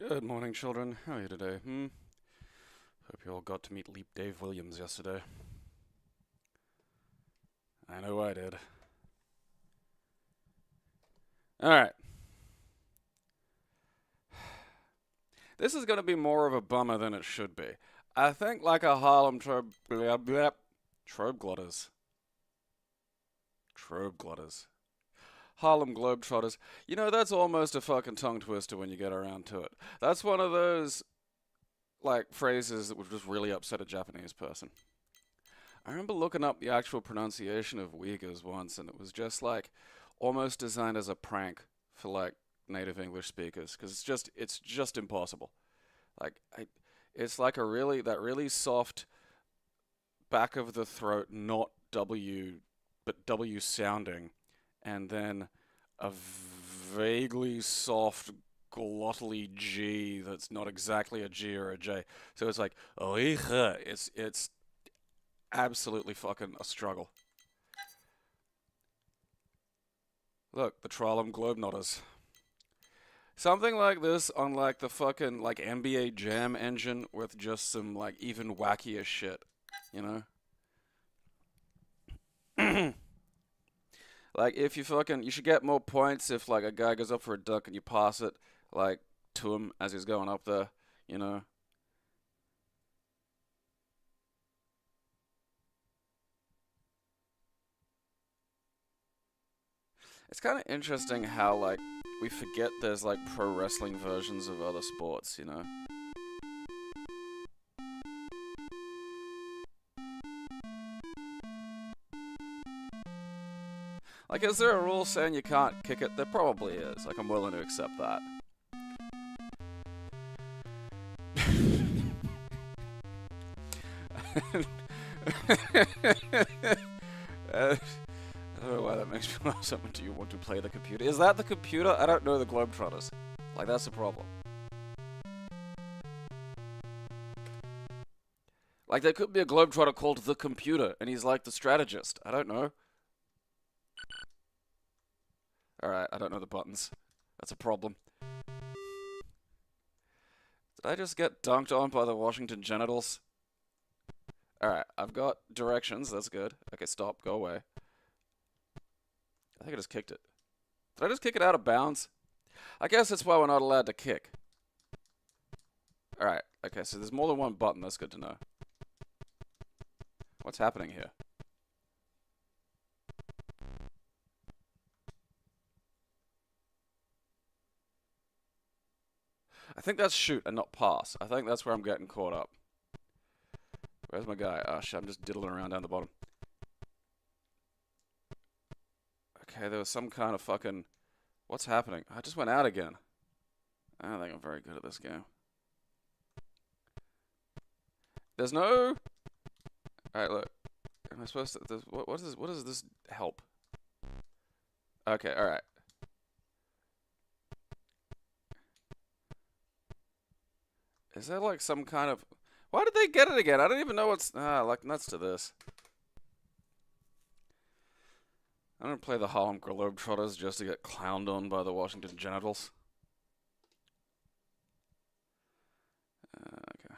Good morning, children. How are you today? Hope you all got to meet Leap Dave Williams yesterday. I know I did. Alright. This is going to be more of a bummer than it should be. I think like a Harlem Globetrotters. Harlem Globetrotters. You know, that's almost a fucking tongue twister when you get around to it. That's one of those, like, phrases that would just really upset a Japanese person. I remember looking up the actual pronunciation of Uyghurs once, and it was just, like, almost designed as a prank for, like, native English speakers, because it's just impossible. Like, it's like that really soft back of the throat, not W, but W sounding, and then a vaguely soft glottally G that's not exactly a G or a J. So it's like, it's absolutely fucking a struggle. Look, the Harlem Globetrotters. Something like this on like the fucking like NBA Jam engine with just some like even wackier shit, you know? Like, if you should get more points if, like, a guy goes up for a dunk and you pass it, like, to him as he's going up there, you know? It's kind of interesting how, like, we forget there's, like, pro wrestling versions of other sports, you know? Like, is there a rule saying you can't kick it? There probably is. Like, I'm willing to accept that. I don't know why that makes me laugh so much. Do you want to play the computer? Is that the computer? I don't know the Globetrotters. Like, that's the problem. Like, there could be a Globetrotter called the computer, and he's like the strategist. I don't know. Alright, I don't know the buttons. That's a problem. Did I just get dunked on by the Washington Genitals? Alright, I've got directions. That's good. Okay, stop. Go away. I think I just kicked it. Did I just kick it out of bounds? I guess that's why we're not allowed to kick. Alright, okay, so there's more than one button. That's good to know. What's happening here? I think that's shoot and not pass. I think that's where I'm getting caught up. Where's my guy? Oh shit, I'm just diddling around down the bottom. Okay, there was some kind of fucking... What's happening? I just went out again. I don't think I'm very good at this game. There's no... Alright, look. Am I supposed to... What does this help? Okay, alright. Is there like some kind of... Why did they get it again? I don't even know what's... like nuts to this. I'm gonna play the Harlem Globetrotters just to get clowned on by the Washington Genitals. Okay.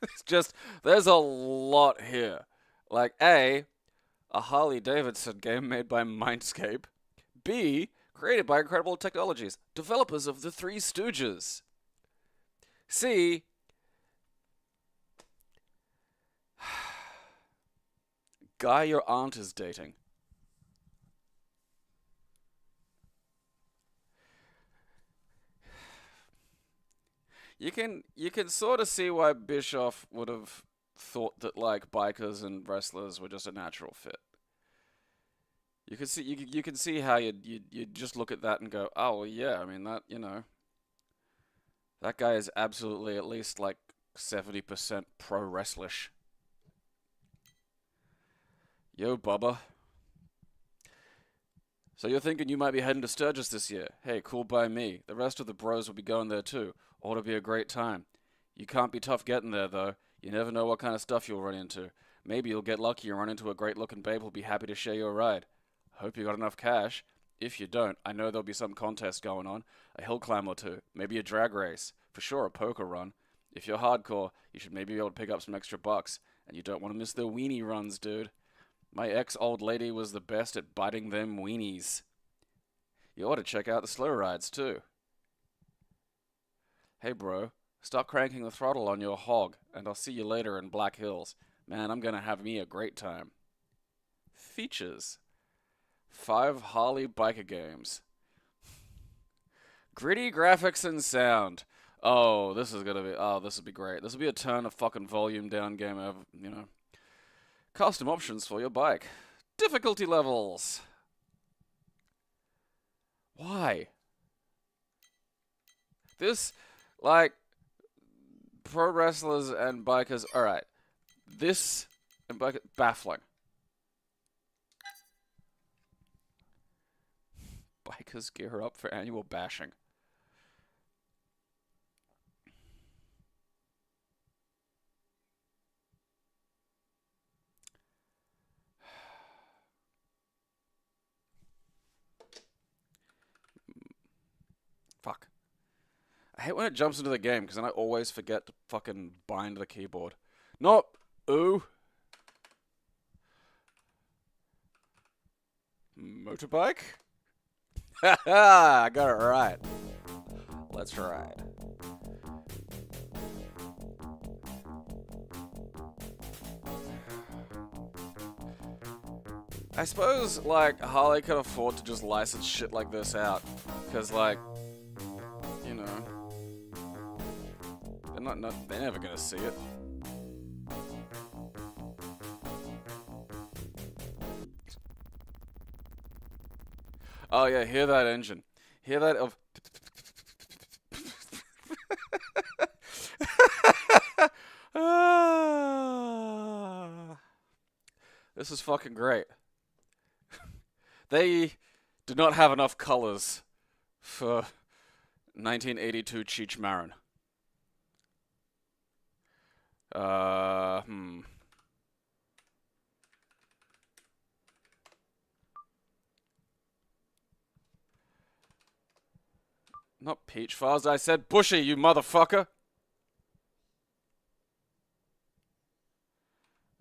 It's just, there's a lot here. Like, A Harley-Davidson game made by Mindscape. B, created by Incredible Technologies, developers of the Three Stooges. C, guy your aunt is dating. You can sort of see why Bischoff would have thought that like bikers and wrestlers were just a natural fit. You can see how you just look at that and go, oh well, yeah, I mean that, you know, that guy is absolutely at least like 70% pro wrestlish. Yo, Bubba. So you're thinking you might be heading to Sturgis this year? Hey, cool by me. The rest of the bros will be going there too. Ought to be a great time. You can't be tough getting there though. You never know what kind of stuff you'll run into. Maybe you'll get lucky and run into a great looking babe who'll be happy to share your ride. Hope you got enough cash. If you don't, I know there'll be some contest going on. A hill climb or two. Maybe a drag race. For sure, a poker run. If you're hardcore, you should maybe be able to pick up some extra bucks. And you don't want to miss the weenie runs, dude. My ex-old lady was the best at biting them weenies. You ought to check out the slow rides, too. Hey, bro. Stop cranking the throttle on your hog, and I'll see you later in Black Hills. Man, I'm gonna have me a great time. Features. 5 Harley biker games. Gritty graphics and sound. Oh, this is this will be great. This will be a turn of fucking volume down game over, you know. Custom options for your bike. Difficulty levels. Why? This, like, pro wrestlers and bikers, alright. This, and biker, baffling. Bikers gear up for annual bashing. Fuck. I hate when it jumps into the game, because then I always forget to fucking bind the keyboard. Nope. Ooh. Motorbike? Haha, I got it right. Let's ride. I suppose, like, Harley could afford to just license shit like this out. Because, like, you know, they're never gonna see it. Oh yeah, hear that engine. Hear that of... This is fucking great. They did not have enough colors for 1982 Cheech Marin. Not Peach Fuzz, I said Bushy, you motherfucker!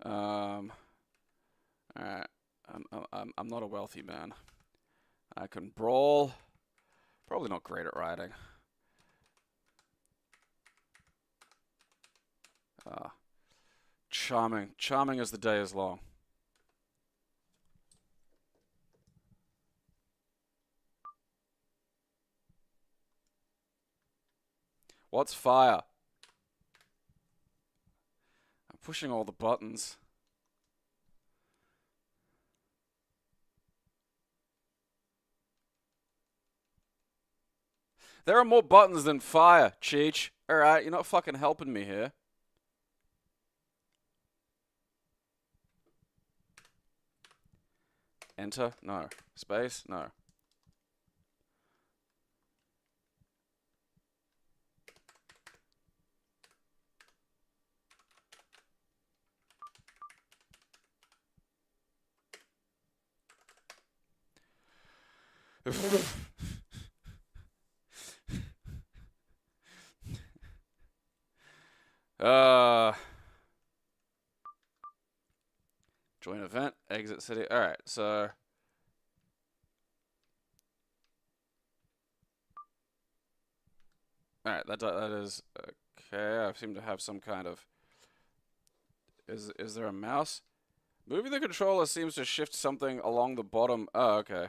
Alright. I'm not a wealthy man. I can brawl. Probably not great at riding. Charming. Charming as the day is long. What's fire? I'm pushing all the buttons. There are more buttons than fire, Cheech. Alright, you're not fucking helping me here. Enter? No. Space? No. Join event, exit city. Alright, so... Alright, that is... Okay, I seem to have some kind of... Is there a mouse? Moving the controller seems to shift something along the bottom. Oh, okay.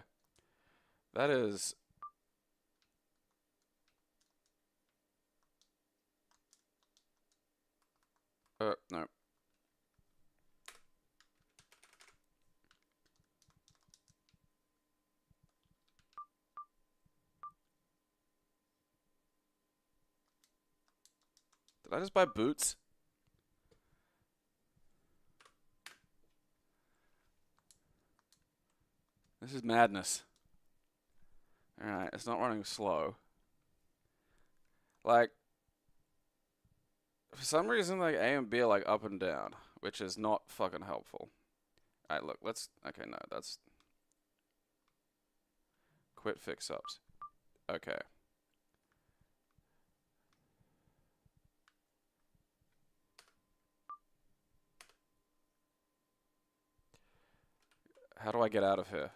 That is... no. Did I just buy boots? This is madness. Alright, it's not running slow. Like, for some reason, like, A and B are, like, up and down, which is not fucking helpful. Alright, look, let's... Okay, no, that's... Quit fix-ups. Okay. How do I get out of here?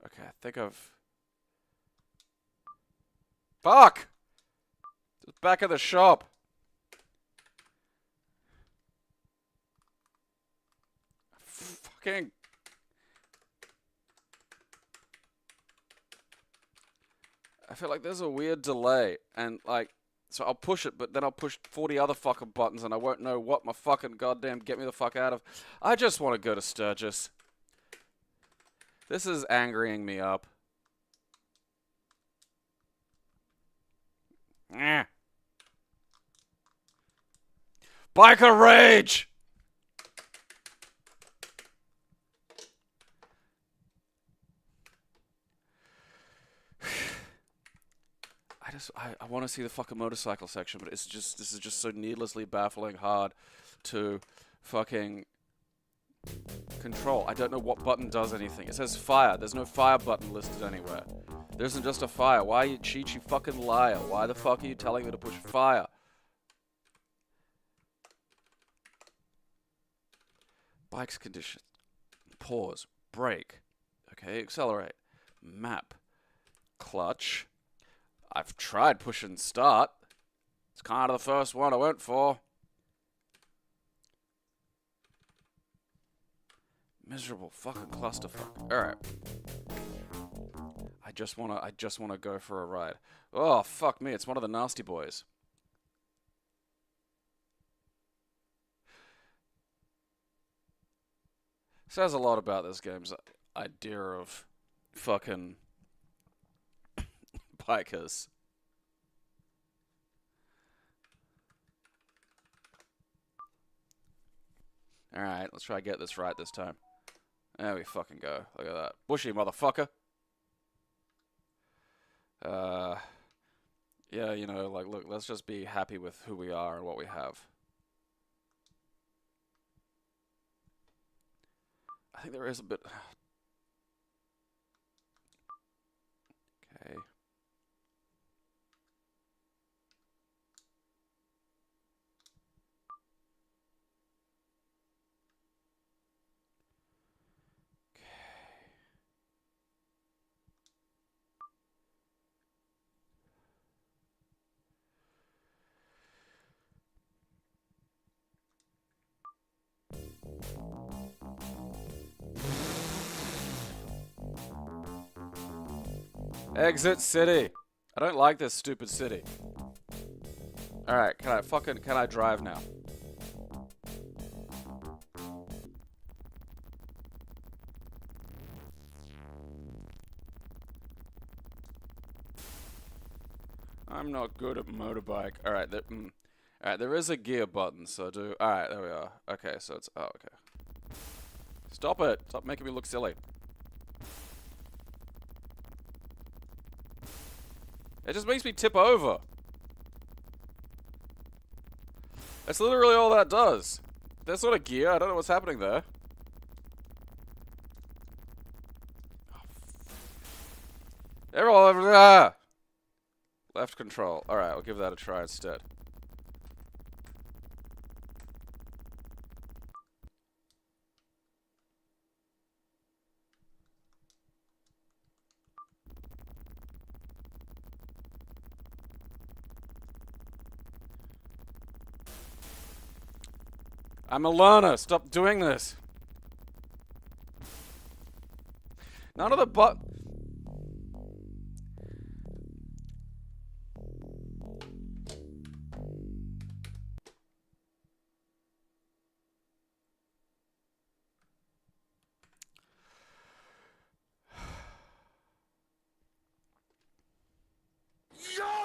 Okay, I think I've... Fuck! It's back at the shop. Fucking... I feel like there's a weird delay, and, like... So I'll push it, but then I'll push 40 other fucking buttons, and I won't know what my fucking goddamn get me the fuck out of. I just want to go to Sturgis. This is angering me up. Biker rage! I want to see the fucking motorcycle section, but this is just so needlessly baffling hard to fucking control. I don't know what button does anything. It says fire. There's no fire button listed anywhere. There isn't just a fire. Why are you cheat, you fucking liar? Why the fuck are you telling me to push fire? Bike's condition. Pause. Brake. Okay, accelerate. Map. Clutch. I've tried pushing start. It's kind of the first one I went for. Miserable fucking clusterfuck. Alright. I just wanna go for a ride. Oh, fuck me, it's one of the nasty boys. Says a lot about this game's idea of fucking bikers. Alright, let's try to get this right this time. There we fucking go. Look at that. Bushy, motherfucker. Yeah, you know, like, look, let's just be happy with who we are and what we have. I think there is a bit... Okay. Exit city. I don't like this stupid city. Alright, can I drive now? I'm not good at motorbike. Alright, alright, there is a gear button, so alright, there we are. Okay, so it's, oh, okay. Stop it! Stop making me look silly. It just makes me tip over. That's literally all that does. That's not a gear. I don't know what's happening there. Everyone, left control. Alright, I'll give that a try instead. I'm a learner. Stop doing this. None of the Yo,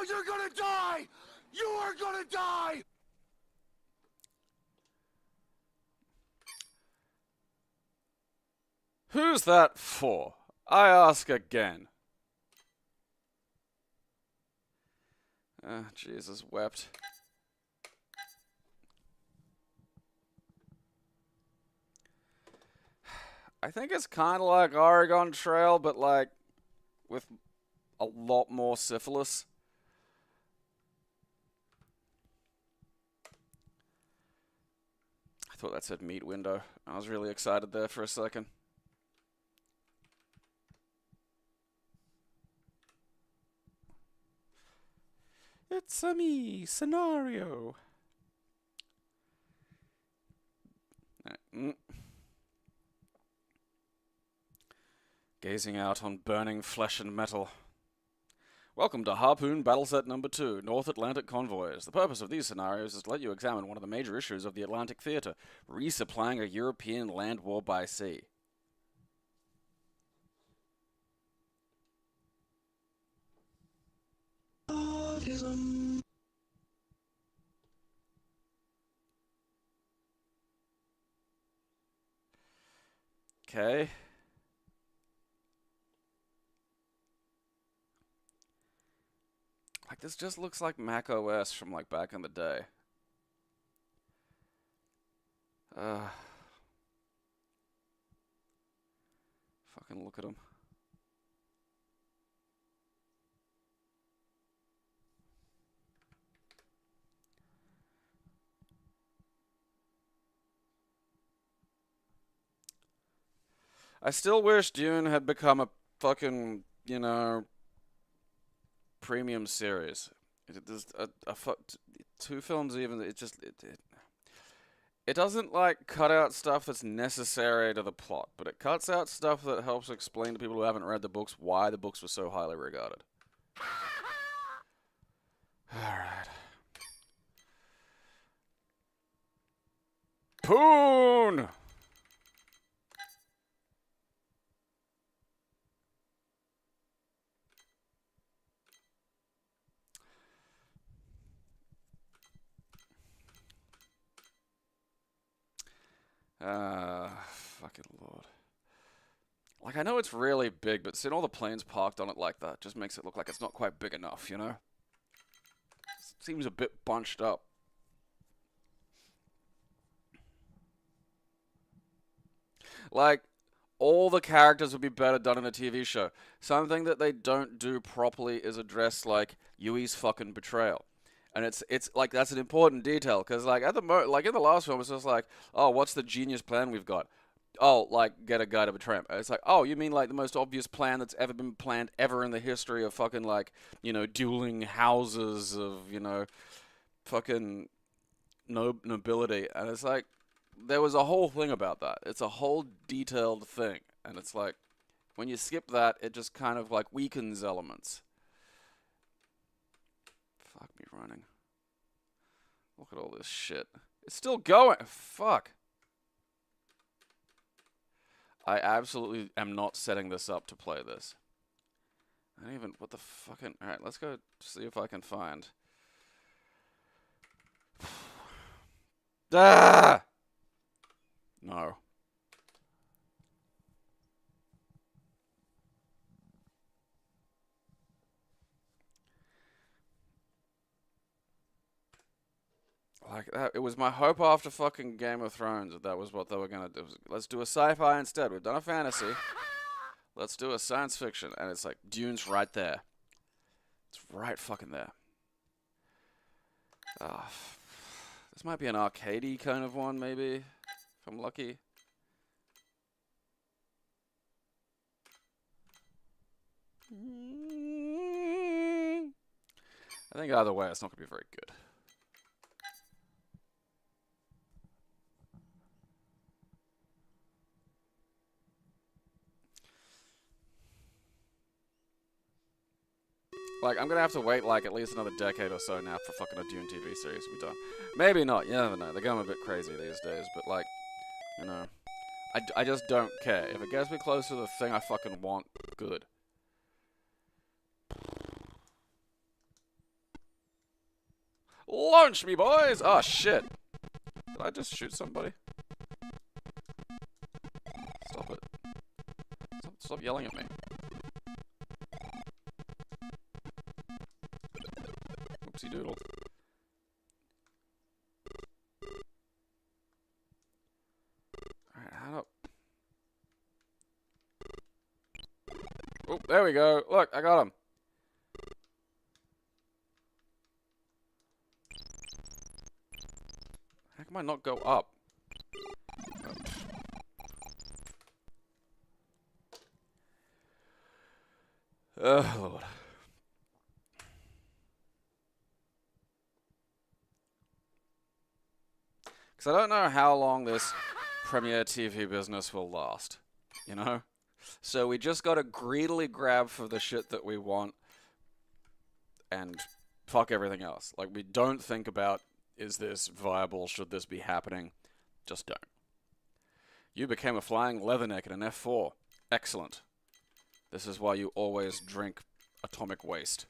you're gonna die! You are gonna die! Who's that for? I ask again. Jesus wept. I think it's kind of like Oregon Trail, but like with a lot more syphilis. I thought that said meat window. I was really excited there for a second. It's a me scenario. Gazing out on burning flesh and metal. Welcome to Harpoon Battleset Number 2, North Atlantic Convoys. The purpose of these scenarios is to let you examine one of the major issues of the Atlantic theater, resupplying a European land war by sea. Okay. Like, this just looks like Mac OS from, like, back in the day. Fucking look at him. I still wish Dune had become a fucking, you know, premium series. There's two films even. It doesn't like cut out stuff that's necessary to the plot, but it cuts out stuff that helps explain to people who haven't read the books why the books were so highly regarded. Alright. Poon! Fucking lord. Like, I know it's really big, but seeing all the planes parked on it like that just makes it look like it's not quite big enough, you know? It seems a bit bunched up. Like, all the characters would be better done in a TV show. Something that they don't do properly is address, like, Yui's fucking betrayal. And it's like, that's an important detail, because, like, at the like, in the last film, it's just like, oh, what's the genius plan we've got? Oh, like, get a guy to betray him. It's like, oh, you mean, like, the most obvious plan that's ever been planned ever in the history of fucking, like, you know, dueling houses of, you know, fucking nobility. And it's like, there was a whole thing about that. It's a whole detailed thing. And it's like, when you skip that, it just kind of, like, weakens elements. Fuck me running. Look at all this shit. It's still going. Fuck. I absolutely am not setting this up to play this. I don't even... What the fucking... Alright, let's go see if I can find... Ah! No. Like that, it was my hope after fucking Game of Thrones that was what they were gonna do. Let's do a sci-fi instead. We've done a fantasy. Let's do a science fiction, and it's like Dune's right there. It's right fucking there. This might be an arcadey kind of one, maybe, if I'm lucky. I think either way, it's not gonna be very good. Like, I'm gonna have to wait, like, at least another decade or so now for fucking a Dune TV series to be done. Maybe not, you never know. They're going a bit crazy these days, but, like, you know. I just don't care. If it gets me close to the thing I fucking want, good. Launch me, boys! Oh, shit. Did I just shoot somebody? Stop it. Stop yelling at me. Oopsie doodle. Alright, how do... Oh, there we go. Look, I got him. How come I not go up? Oh, Lord. Because I don't know how long this Premiere TV business will last, you know? So we just gotta greedily grab for the shit that we want and fuck everything else. Like, we don't think about, is this viable, should this be happening? Just don't. You became a flying leatherneck in an F4. Excellent. This is why you always drink atomic waste.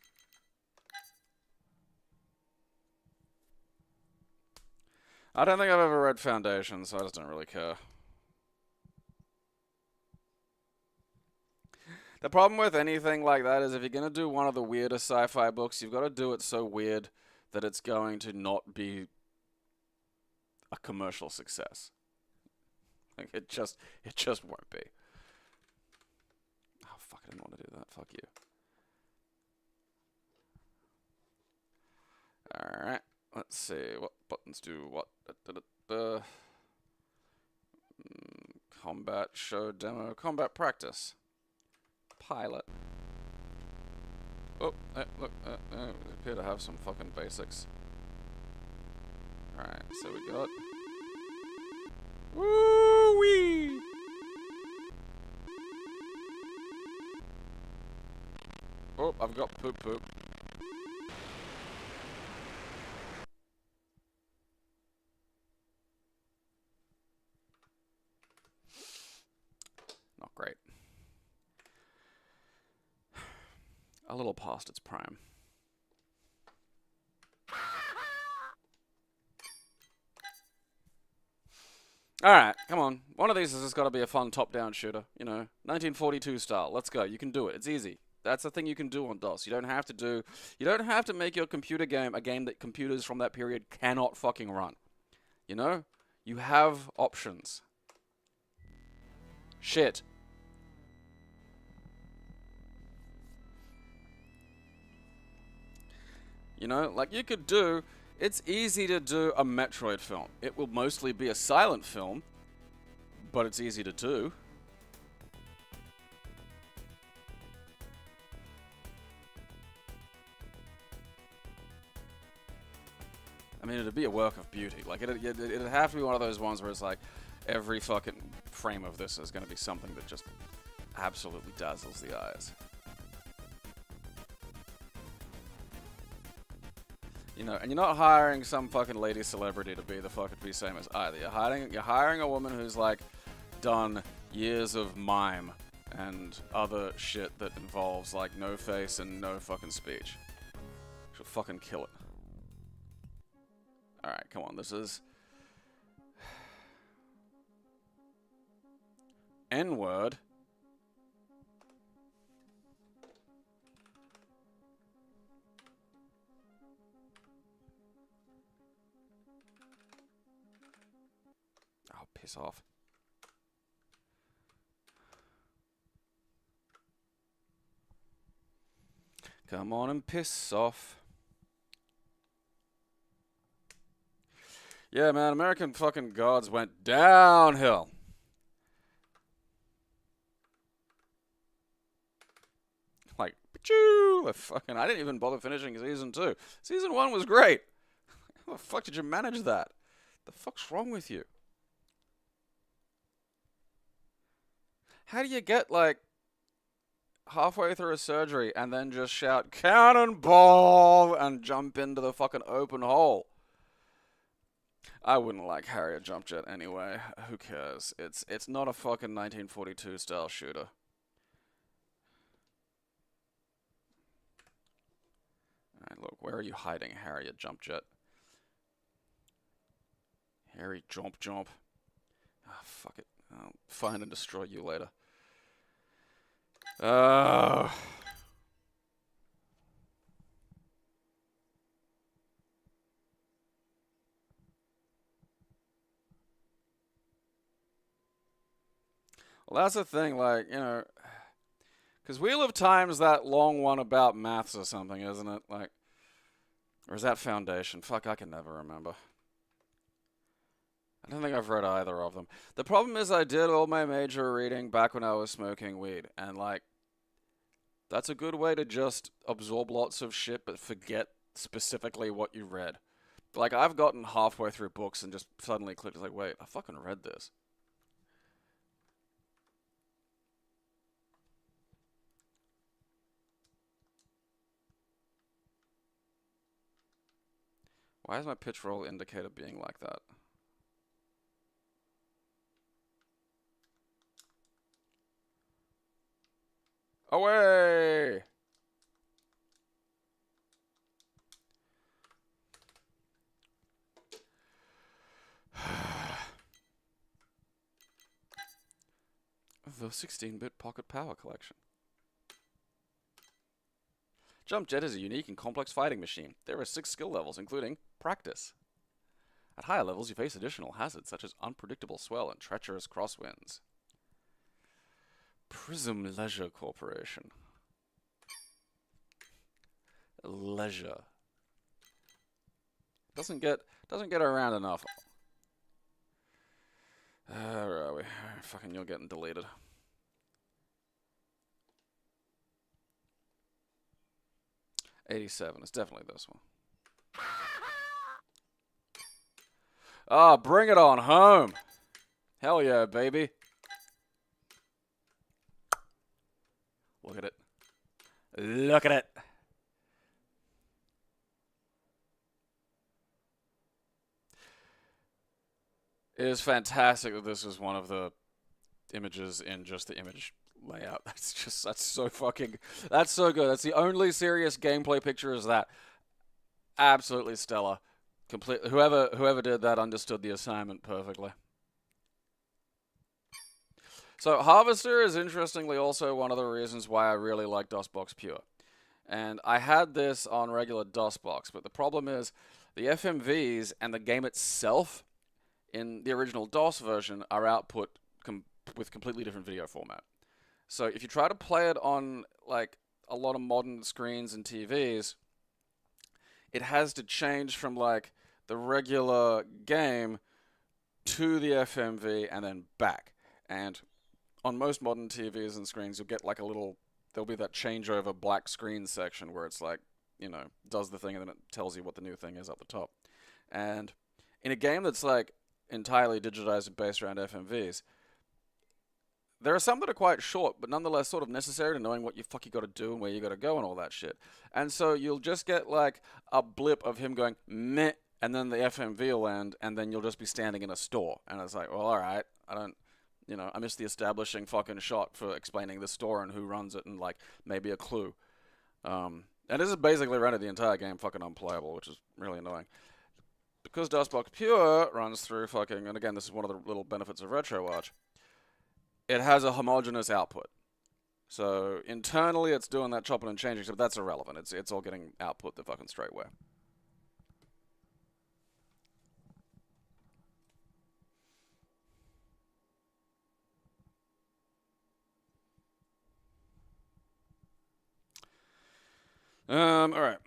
I don't think I've ever read Foundation, so I just don't really care. The problem with anything like that is if you're going to do one of the weirdest sci-fi books, you've got to do it so weird that it's going to not be a commercial success. Like, it just won't be. Oh, fuck, I didn't want to do that. Fuck you. Alright, let's see. What buttons do what? Combat, show, demo, combat practice. Pilot. Oh, look, we appear to have some fucking basics. Alright, so we got... Woo-wee! Oh, I've got poop. Not great. A little past its prime. Alright, come on. One of these has just got to be a fun top-down shooter. You know, 1942 style. Let's go. You can do it. It's easy. That's the thing you can do on DOS. You don't have to make your computer game a game that computers from that period cannot fucking run. You know? You have options. Shit. You know, like you could do... It's easy to do a Metroid film. It will mostly be a silent film, but it's easy to do. I mean, it'd be a work of beauty. Like, it'd have to be one of those ones where it's like, every fucking frame of this is going to be something that just absolutely dazzles the eyes. You know, and you're not hiring some fucking lady celebrity to be the fucking be famous either. You're hiring a woman who's like done years of mime and other shit that involves like no face and no fucking speech. She'll fucking kill it. Alright, come on, this is N-word. Oh, piss off. Come on and piss off. Yeah, man, American fucking gods went downhill. Like, pachoo! Fucking, I didn't even bother finishing season 2. Season 1 was great. How the fuck did you manage that? The fuck's wrong with you? How do you get, like, halfway through a surgery and then just shout, cannonball, and jump into the fucking open hole? I wouldn't like Harrier Jump Jet anyway. Who cares? It's not a fucking 1942 style shooter. Alright, look, where are you hiding, Harrier Jump Jet? Hairy jomp jomp. Ah, fuck it. I'll find and destroy you later. Well, that's the thing, like, you know, because Wheel of Time's that long one about maths or something, isn't it? Like, or is that Foundation? Fuck, I can never remember. I don't think I've read either of them. The problem is I did all my major reading back when I was smoking weed, and like, that's a good way to just absorb lots of shit but forget specifically what you read. Like, I've gotten halfway through books and just suddenly clicked, like, wait, I fucking read this. Why is my pitch roll indicator being like that? Away! The 16-bit Pocket Power Collection. Jump Jet is a unique and complex fighting machine. There are 6 skill levels, including Practice. At higher levels, you face additional hazards such as unpredictable swell and treacherous crosswinds. Prism Leisure Corporation. Leisure. Doesn't get around enough. Where are we? Fucking, you're getting deleted. '87. It's definitely this one. Ah, bring it on home. Hell yeah, baby. Look at it. Look at it. It is fantastic that this is one of the images in just the image layout. That's so fucking, that's so good. That's the only serious gameplay picture is that. Absolutely stellar. Complete. Whoever did that understood the assignment perfectly. So Harvester is interestingly also one of the reasons why I really like DOSBOX Pure. And I had this on regular DOSBox, but the problem is the FMVs and the game itself in the original DOS version are output with completely different video format. So if you try to play it on like a lot of modern screens and TVs, it has to change from like the regular game to the FMV and then back. And on most modern TVs and screens, you'll get like a little, there'll be that changeover black screen section where it's like, you know, does the thing and then it tells you what the new thing is up the top. And in a game that's like entirely digitized and based around FMVs, there are some that are quite short, but nonetheless sort of necessary to knowing what you fuck you got to do and where you got to go and all that shit. And so you'll just get like a blip of him going meh, and then the FMV will end, and then you'll just be standing in a store, and it's like, well, all right, I don't, you know, I missed the establishing fucking shot for explaining the store and who runs it and like maybe a clue. And this is basically rendered the entire game fucking unplayable, which is really annoying. Because DOSBox Pure runs through fucking, and again, this is one of the little benefits of Retroarch, it has a homogeneous output. So internally it's doing that chopping and changing, but that's irrelevant. It's all getting output the fucking straight way. Alright.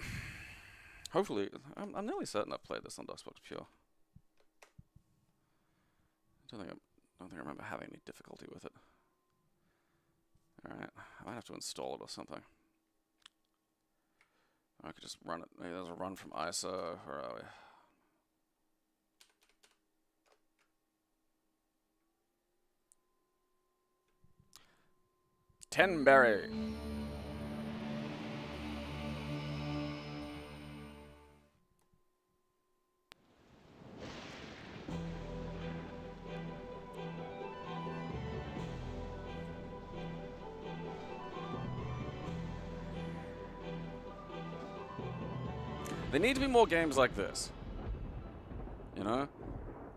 Hopefully, I'm nearly certain I've played this on DOSBox Pure. I don't think I remember having any difficulty with it. Alright, I might have to install it or something. Or I could just run it. Maybe there's a run from ISO. Where are we? Tenberry. There need to be more games like this. You know?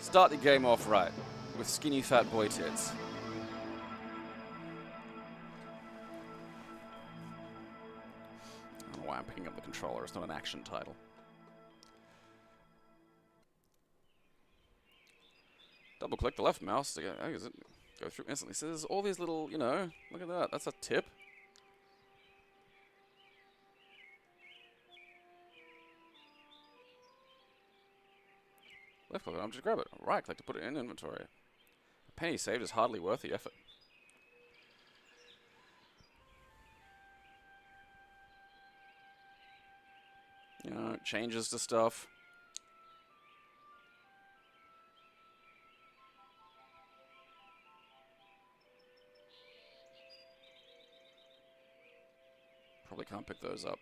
Start the game off right, with skinny fat boy tits. I don't know why I'm picking up the controller, it's not an action title. Double click the left mouse to go through instantly. So there's all these little, you know, look at that, that's a tip. Left click, I'm just grab it. Right click to put it in inventory. A penny saved is hardly worth the effort. You know, changes to stuff. Probably can't pick those up.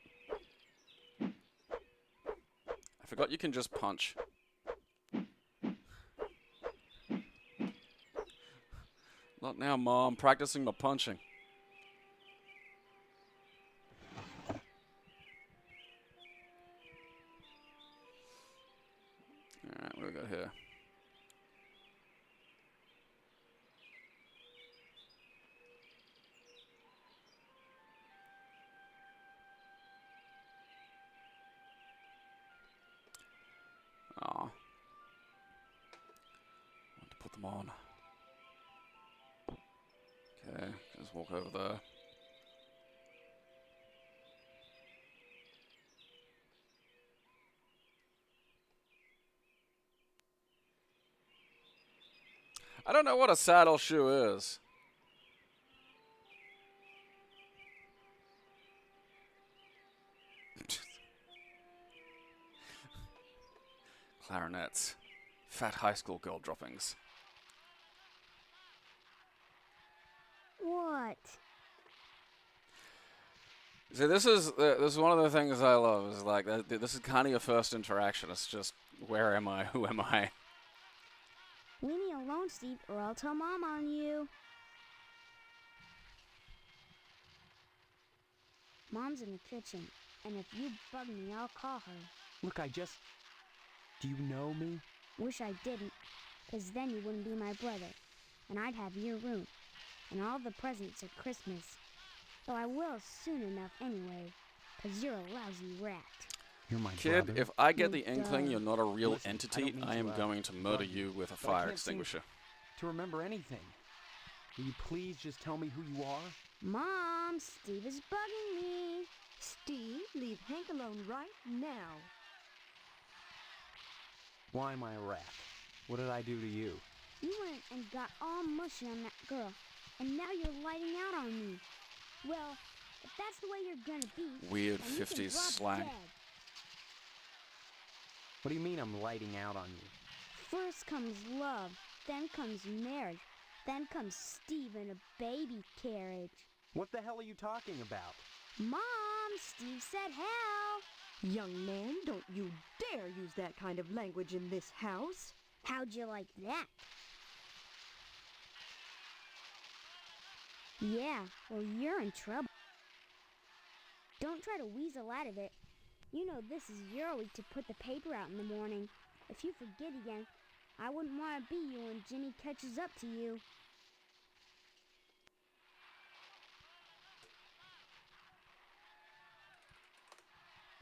I forgot you can just punch. Not now, Mom. Practicing my punching. Alright, what do we got here? Aw. Want to put them on. Okay, just walk over there. I don't know what a saddle shoe is. Clarinets. Fat high school girl droppings. What? See, this is one of the things I love. Is like this is kind of your first interaction. It's just, where am I? Who am I? Leave me alone, Steve, or I'll tell Mom on you. Mom's in the kitchen, and if you bug me, I'll call her. Look, do you know me? Wish I didn't, 'cause then you wouldn't be my brother, and I'd have your room. and all the presents at Christmas. Though I will soon enough anyway, 'cause you're a lousy rat. You're my Kid, brother. if I get Oh, the inkling duh. you're not a real Listen, I entity, don't mean I am to, going to murder bug you, you with a but I fire can't seem extinguisher. to remember anything. Will you please just tell me who you are? Mom, Steve is bugging me. Steve, leave Hank alone right now. Why am I a rat? What did I do to you? You went and got all mushy on that girl, and now you're lighting out on me. Well, if that's the way you're gonna be, Weird then you can 50s drop slang. dead. What do you mean I'm lighting out on you? First comes love, then comes marriage, then comes Steve in a baby carriage. What the hell are you talking about? Mom, Steve said hell. Young man, don't you dare use that kind of language in this house. How'd you like that? Yeah, well, you're in trouble. Don't try to weasel out of it. You know this is your week to put the paper out in the morning. If you forget again, I wouldn't want to be you when Jimmy catches up to you.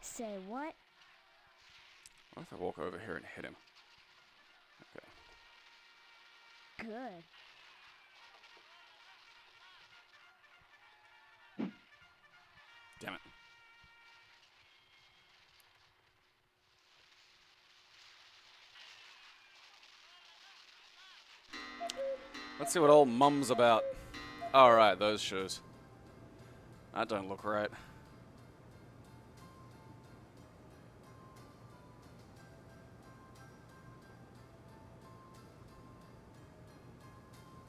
Say what? What if I walk over here and hit him? Okay. Good. Damn it. Let's see what old Mum's about. Alright, those shoes. That don't look right.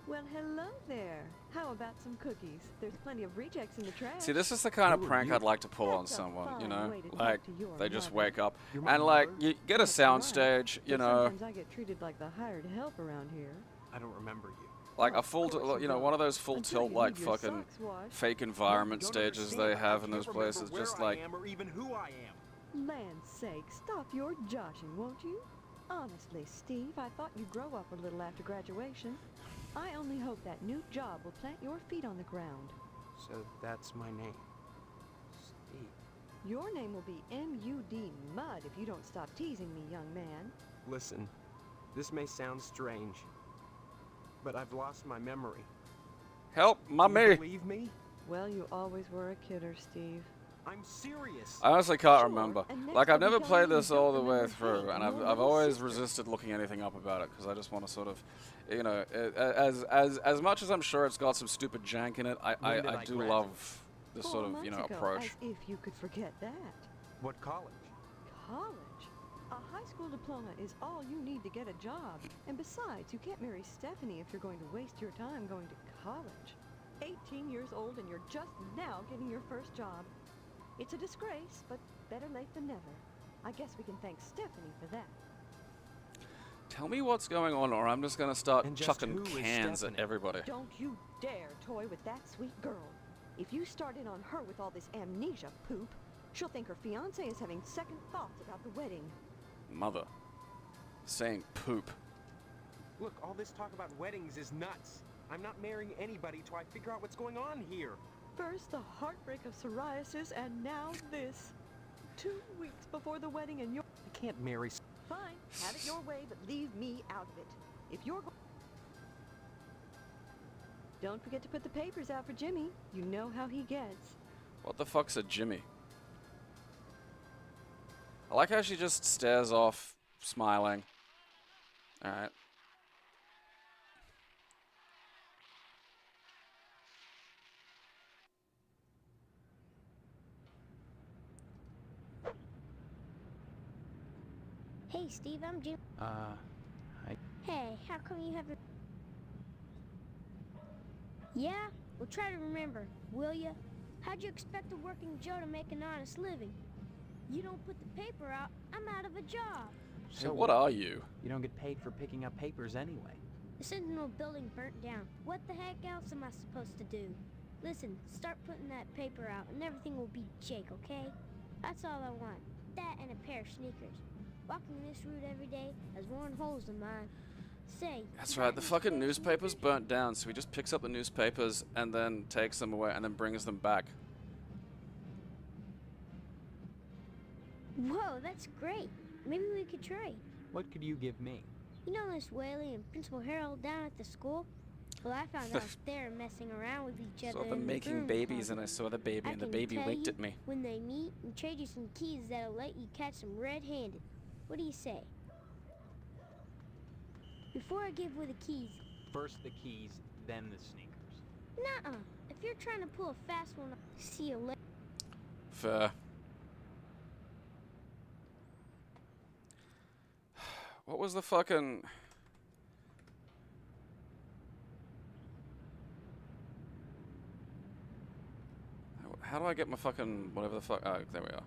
Well, hello there. How about some cookies? There's plenty of rejects in the trash. See, this is the kind of Who are prank you? I'd like to pull on That's a someone, you fine know? way to talk Like, to your they just mother. wake up You're my and, like, mother? you get a That's right. soundstage, you But know, sometimes I get treated like the hired help around here. I don't remember you. like a Of full, course you you know, don't. one of those full Until tilt, you like, need your fucking socks washed. fake environment You don't stages understand. they have I in can't those remember places, where just I like, am or even who I am. Land's sake, stop your joshing, won't you? Honestly, Steve, I thought you'd grow up a little after graduation. I only hope that new job will plant your feet on the ground. So that's my name. Steve. Your name will be M.U.D. Mud if you don't stop teasing me, young man. Listen, this may sound strange, but I've lost my memory. help, Do you mummy! believe me? Well, you always were a kidder, Steve. I'm serious. I honestly can't Sure, remember. and next Like, I've I'll be never telling played you this don't all the way remember through, Hank and and your I've little always sister. resisted looking anything up about it, because I just want to sort of, you know, as much as I'm sure it's got some stupid jank in it, When did I I do graduate? love this 4 sort of, you know, months ago, approach. As if you could forget that. What college? College? A high school diploma is all you need to get a job. And besides, you can't marry Stephanie if you're going to waste your time going to college. 18 years old and you're just now getting your first job. It's a disgrace, but better late than never. I guess we can thank Stephanie for that. Tell me what's going on, or I'm just gonna start And just chucking who is cans at Stephanie? everybody. Don't you dare toy with that sweet girl. If you start in on her with all this amnesia poop, she'll think her fiancé is having second thoughts about the wedding. Mother. Saying poop. Look, all this talk about weddings is nuts. I'm not marrying anybody till I figure out what's going on here. First the heartbreak of psoriasis, and now this. 2 weeks before the wedding and you're... I can't marry. Fine, have it your way, but leave me out of it. If you're Don't forget to put the papers out for Jimmy. You know how he gets. What the fuck's a Jimmy? I like how she just stares off, smiling. Alright. Hey, Steve, I'm Jim. Hey, how come you haven't... Yeah? Well, try to remember, will ya? How'd you expect a working Joe to make an honest living? You don't put the paper out, I'm out of a job. So what are you? You don't get paid for picking up papers anyway. The Sentinel building burnt down. What the heck else am I supposed to do? Listen, start putting that paper out and everything will be Jake, okay? That's all I want. That and a pair of sneakers. Walking this route every day has worn holes in mine. Say. That's right, the fucking newspaper's burnt down, so he just picks up the newspapers and then takes them away and then brings them back. Whoa, that's great. Maybe we could trade. What could you give me? You know Miss Whaley and Principal Harold down at the school? Well, I found out they're messing around with each other. Saw them in the making broom babies and I closet. saw the baby I and the can baby tell winked you at me. when they meet and trade you some keys that'll let you catch them red-handed. What do you say? Before I give away the keys. First the keys, then the sneakers. Nuh-uh. If you're trying to pull a fast one, I'll see you later. Fair. What was the fucking... How do I get my fucking... whatever the fuck... Oh, there we are.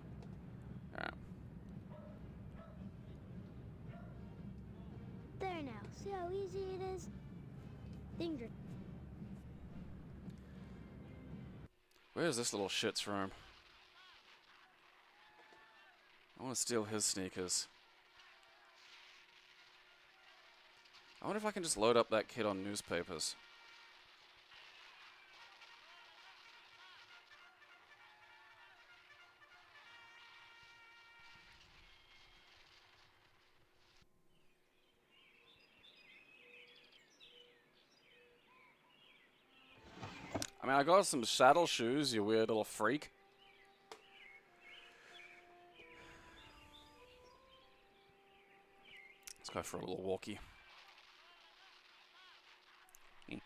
Alright. There now. See how easy it is? Things are... Where's this little shit's room? I want to steal his sneakers. I wonder if I can just load up that kid on newspapers. I mean, I got some saddle shoes, you weird little freak. Let's go for a little walkie. It's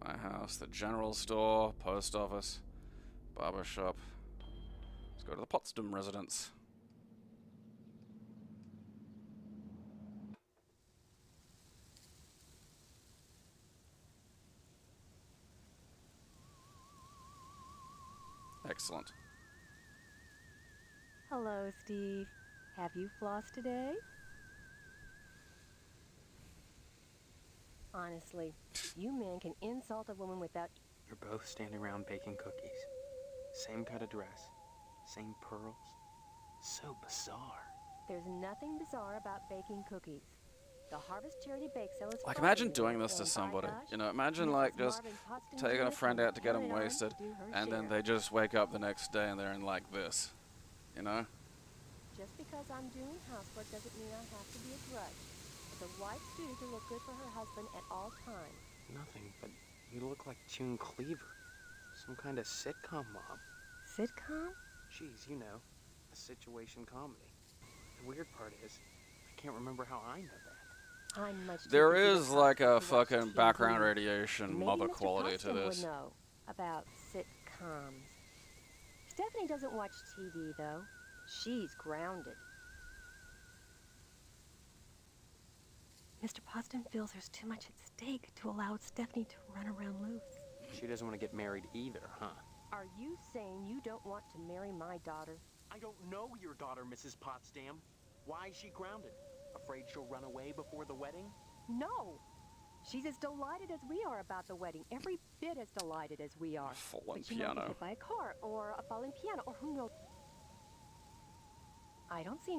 my house, the general store, post office, barber shop. Let's go to the Potsdam residence. Excellent. Hello, Steve. Have you flossed today? Honestly, you men can insult a woman without... You're both standing around baking cookies. Same cut of dress. Same pearls. So bizarre. There's nothing bizarre about baking cookies. The Harvest Charity Bake Sale is Like, Friday, imagine doing this to and by somebody. gosh, You know, imagine, Mrs. like, just Marvin Pottston taking a Jewett friend will out to get them carry on wasted, to do her and then share. they just wake up the next day and they're in, like, this. You know? Just because I'm doing housework doesn't mean I have to be a drudge. It's a wife's duty to look good for her husband at all times. Nothing, but you look like June Cleaver. Some kind of sitcom mom. Sitcom? Geez, you know, a situation comedy. The weird part is, I can't remember how I know that. I'm much too There busy is, to like, a watch fucking TV. background radiation Maybe mother Mr. quality to Pottston this. would know about sitcoms. Stephanie doesn't watch TV, though. She's grounded. Mr. Pottston feels there's too much at stake to allow Stephanie to run around loose. She doesn't want to get married either, huh? Are you saying you don't want to marry my daughter? I don't know your daughter, Mrs. Potsdam. Why is she grounded? Afraid she'll run away before the wedding? No! She's as delighted as we are about the wedding. Every bit as delighted as we are. Fallen But she might get piano. hit by a car, or a falling piano, or who knows. I don't see...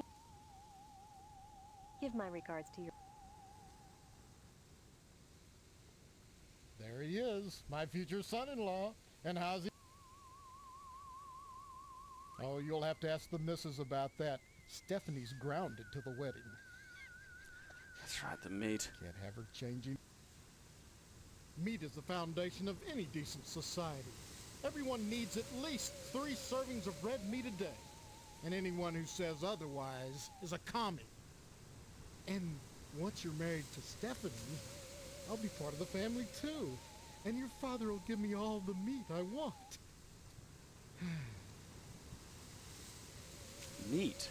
Give my regards to your... There he is, my future son-in-law. And how's he? Oh, you'll have to ask the missus about that. Stephanie's grounded to the wedding. That's right, the meat. Can't have her changing. Meat is the foundation of any decent society. Everyone needs at least 3 servings of red meat a day. And anyone who says otherwise is a commie. And once you're married to Stephanie, I'll be part of the family too. And your father will give me all the meat I want. Meat.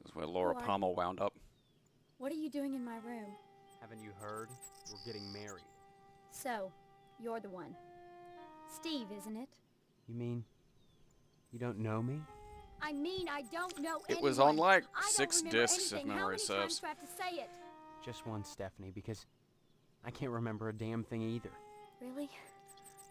That's where Laura Who are Palmer wound up. What are you doing in my room? Haven't you heard? We're getting married. So, you're the one. Steve, isn't it? You mean you don't know me? I mean, I don't know It anyone. was on like I don't 6 remember discs, if anything. How memory many serves. times do I have to say it? Just one, Stephanie, because I can't remember a damn thing either. Really?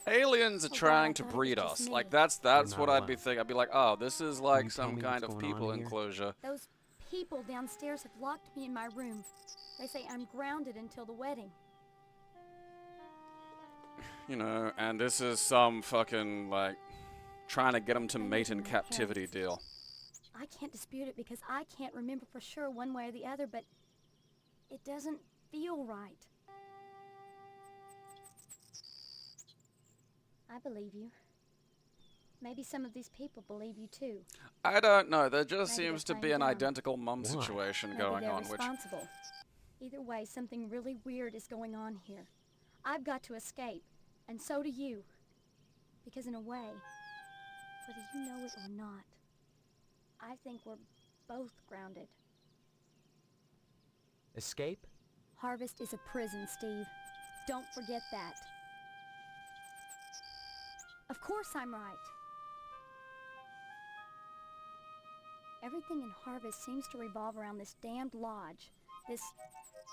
Aliens are Oh, trying God, to I thought it breed was us. just Like me. that's not what I'd be alone. thinking. I'd be like, oh, this is you like tell some me kind what's of going on people here? enclosure. Those people downstairs have locked me in my room. They say I'm grounded until the wedding. You know, and this is some fucking like trying to get them to I mate live in in my captivity parents' deal. I can't dispute it because I can't remember for sure one way or the other, but it doesn't feel right. I believe you. Maybe some of these people believe you too. I don't know. There just Maybe seems they're to be playing an dumb. identical mum Why? situation Maybe going they're on, which responsible. Either way, something really weird is going on here. I've got to escape, and so do you. Because in a way, whether you know it or not, I think we're both grounded. Escape? Harvest is a prison, Steve. Don't forget that. Of course I'm right. Everything in Harvest seems to revolve around this damned lodge, this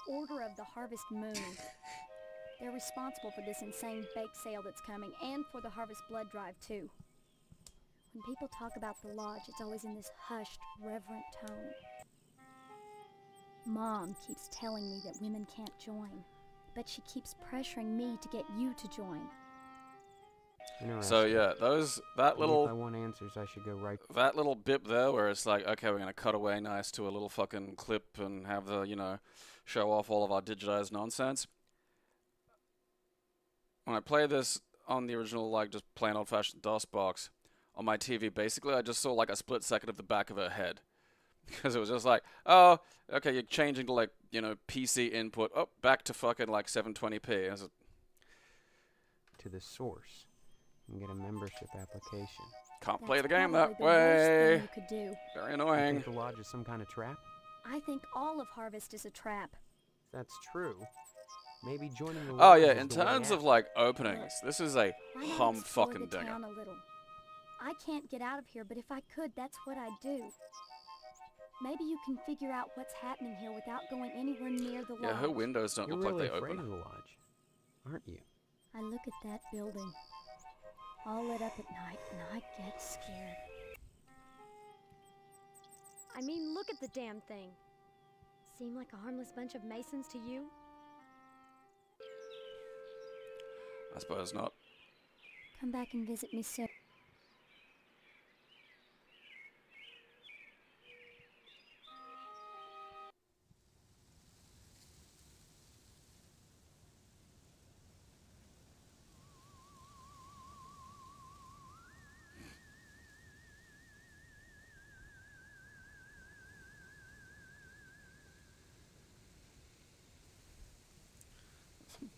Order of the Harvest Moon. They're responsible for this insane bake sale that's coming, and for the Harvest Blood Drive, too. When people talk about the lodge, it's always in this hushed, reverent tone. Mom keeps telling me that women can't join, but she keeps pressuring me to get you to join. Interesting. so yeah, that Maybe if I little want answers, I should go right. that little bit there where it's like, okay, we're gonna cut away nice to a little fucking clip and have the, you know, show off all of our digitized nonsense. When I play this on the original, like just plain old-fashioned DOSBox on my TV, basically I just saw like a split second of the back of her head. Because it was just like, oh, okay, you're changing to like, you know, PC input, oh, back to fucking like 720p. To the source and get a membership application. Can't That's play the game probably that the worst thing way. you could do. Very You annoying. think the lodge is some kind of trap? I think all of Harvest is a trap. If that's true, maybe joining the Oh lodge yeah, is in the way terms out. of like openings, this is a Why not hum explore fucking the dinger. town a little? I can't get out of here, but if I could, that's what I'd do. Maybe you can figure out what's happening here without going anywhere near the lodge. Yeah, her windows don't You're look really like they afraid open. of the lodge, aren't you? I look at that building, all lit up at night, and I get scared. I mean, look at the damn thing. Seem like a harmless bunch of Masons to you? I suppose not. Come back and visit me soon.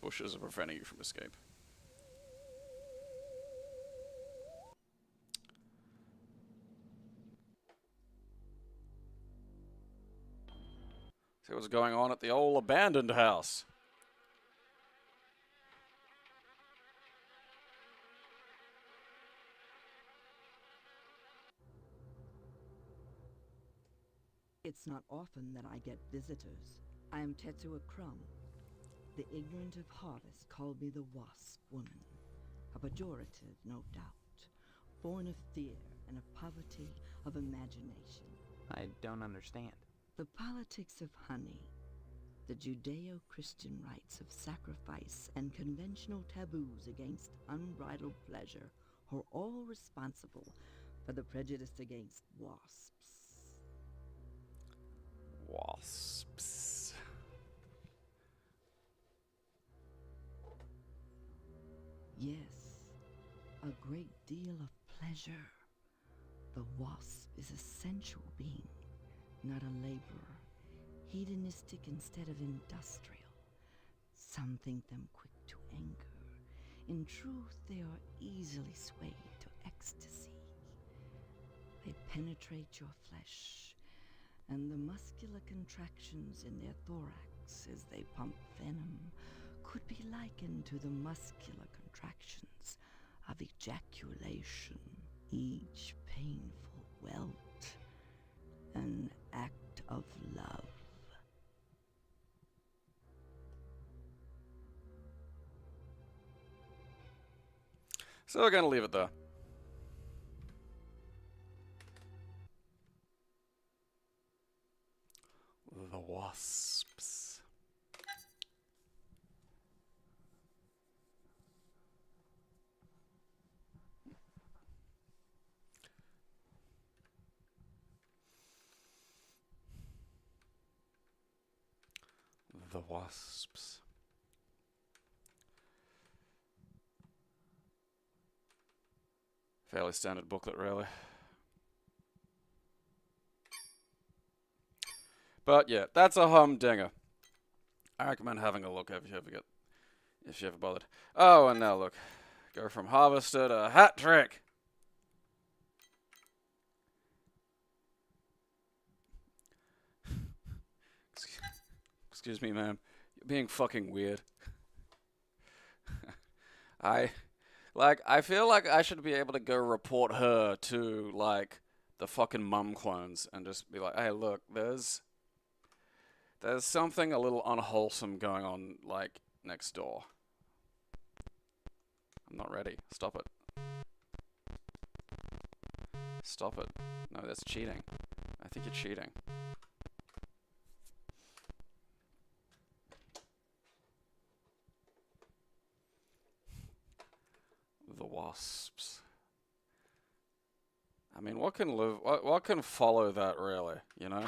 Bushes are preventing you from escape. See what's going on at the old abandoned house. It's not often that I get visitors. I am Tetsuo Crumb. The ignorant of Harvest called me the Wasp Woman. A pejorative, no doubt. Born of fear and of poverty of imagination. I don't understand. The politics of honey. The Judeo-Christian rites of sacrifice and conventional taboos against unbridled pleasure are all responsible for the prejudice against wasps. Wasps. Yes, a great deal of pleasure. The wasp is a sensual being, not a laborer. Hedonistic instead of industrial. Some think them quick to anger. In truth, they are easily swayed to ecstasy. They penetrate your flesh and the muscular contractions in their thorax as they pump venom could be likened to the muscular contractions of ejaculation, each painful welt an act of love. So we're gonna leave it there. The wasps. The wasps. Fairly standard booklet, really. But yeah, that's a humdinger. I recommend having a look if you ever bothered. Oh, and now look, go from harvester to hat trick. Excuse me, ma'am. You're being fucking weird. I feel like I should be able to go report her to, like, the fucking mum clones and just be like, hey, look, there's something a little unwholesome going on, like, next door. I'm not ready. Stop it. Stop it. No, that's cheating. I think you're cheating. The wasps. I mean, what can follow that, really, you know?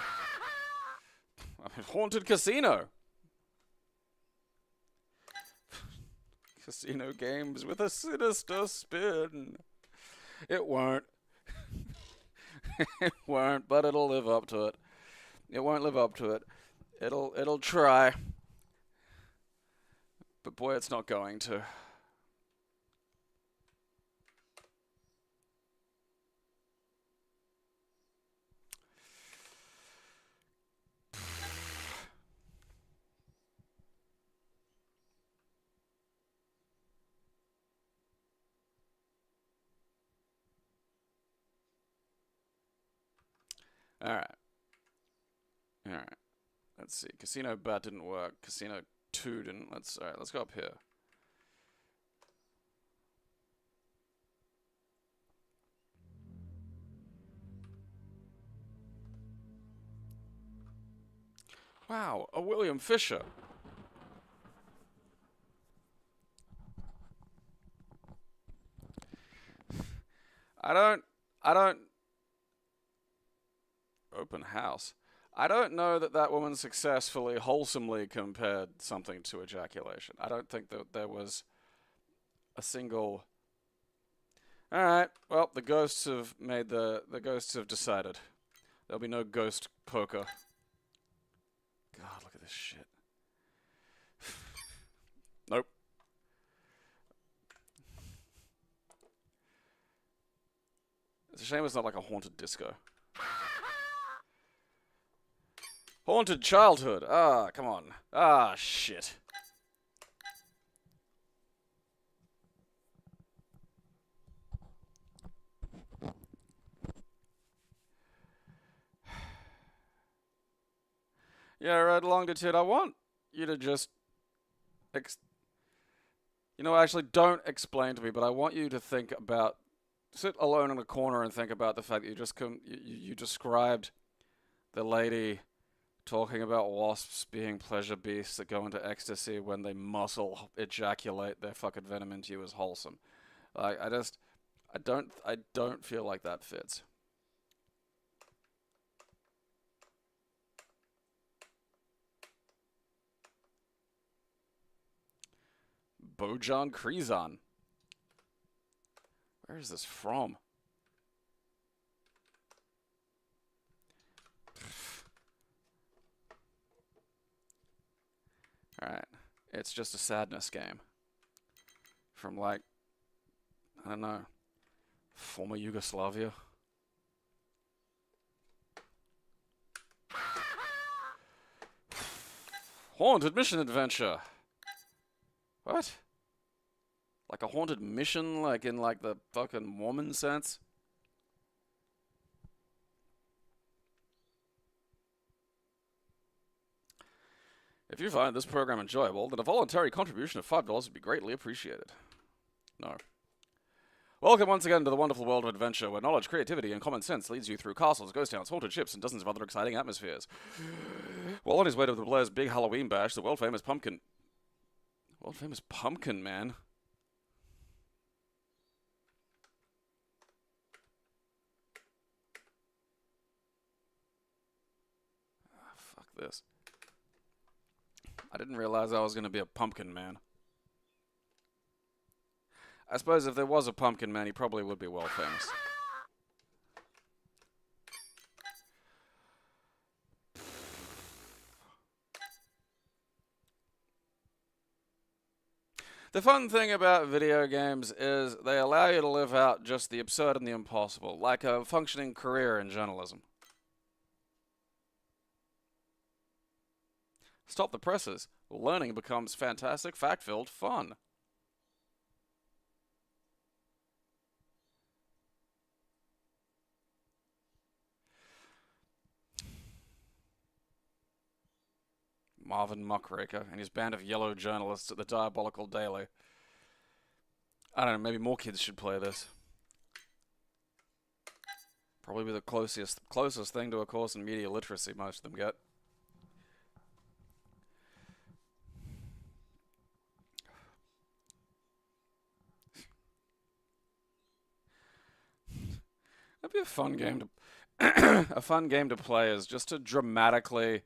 I mean, haunted casino. Casino games with a sinister spin. It won't. It won't, but it'll live up to it. It won't live up to it. It'll try. But boy, it's not going to. Alright. Alright. Let's see. Casino bat didn't work. Casino 2 didn't. Alright, let's go up here. Wow, a William Fisher. I don't open house. I don't know that woman successfully, wholesomely compared something to ejaculation. I don't think that there was a single. All right. Well, the ghosts have made the ghosts have decided. There'll be no ghost poker. God, look at this shit. Nope. It's a shame it's not like a haunted disco. Haunted childhood. Ah, come on. Ah, shit. Yeah, right along to Tit. I want you to just... actually, don't explain to me, but I want you to think about... Sit alone in a corner and think about the fact that you just you described the lady talking about wasps being pleasure beasts that go into ecstasy when they muscle ejaculate their fucking venom into you as wholesome. Like, I don't feel like that fits. Bojan Krizan. Where is this from? Alright. It's just a sadness game. From, like, I don't know, former Yugoslavia. Haunted mission adventure. What? Like a haunted mission, like in like the fucking Mormon sense? If you find this program enjoyable, then a voluntary contribution of $5 would be greatly appreciated. No. Welcome once again to the wonderful world of adventure, where knowledge, creativity, and common sense leads you through castles, ghost towns, haunted ships, and dozens of other exciting atmospheres. While on his way to the Blair's big Halloween bash, the world-famous Pumpkin Man. Ah, fuck this. I didn't realize I was going to be a pumpkin man. I suppose if there was a pumpkin man, he probably would be well famous. The fun thing about video games is they allow you to live out just the absurd and the impossible, like a functioning career in journalism. Stop the presses. Learning becomes fantastic, fact-filled fun. Marvin Muckraker and his band of yellow journalists at the Diabolical Daily. I don't know, maybe more kids should play this. Probably be the closest thing to a course in media literacy most of them get. That'd be a fun game to a fun game to play, is just to dramatically